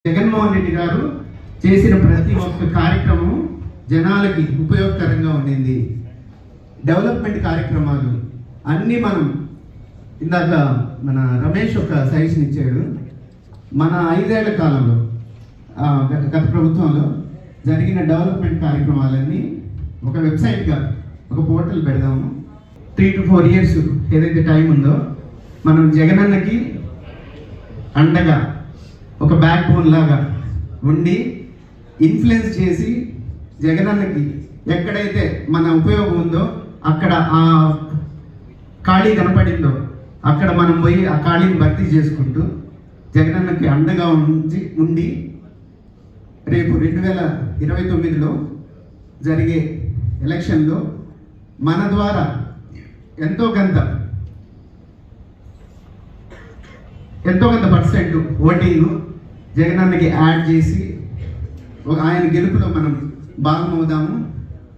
జగన్మోహన్ రెడ్డి గారు చేసిన ప్రతి ఒక్క కార్యక్రమం జనాలకి ఉపయోగకరంగా ఉండింది. డెవలప్మెంట్ కార్యక్రమాలు అన్నీ మనం ఇందాక మన రమేష్ ఒక సజెషన్ ఇచ్చాడు. మన 5 ఏళ్ల కాలంలో గత ప్రభుత్వంలో జరిగిన డెవలప్మెంట్ కార్యక్రమాలన్నీ ఒక వెబ్సైట్గా ఒక పోర్టల్ పెడదాము. 3 to 4 years ఏదైతే టైం ఉందో మనం జగనన్నకి అండగా ఒక బ్యాక్ బోన్ లాగా ఉండి ఇన్ఫ్లుయెన్స్ చేసి జగనన్నకి ఎక్కడైతే మన ఉపయోగం ఉందో అక్కడ ఆ ఖాళీ కనపడిందో అక్కడ మనం పోయి ఆ ఖాళీని భర్తీ చేసుకుంటూ జగనన్నకి అండగా ఉండి రేపు 2029లో జరిగే ఎలక్షన్లో మన ద్వారా ఎంతో కొంత పర్సెంట్ ఓటింగ్ జగనన్నకి యాడ్ చేసి ఆయన గెలుపులో మనం భాగమవుదాము.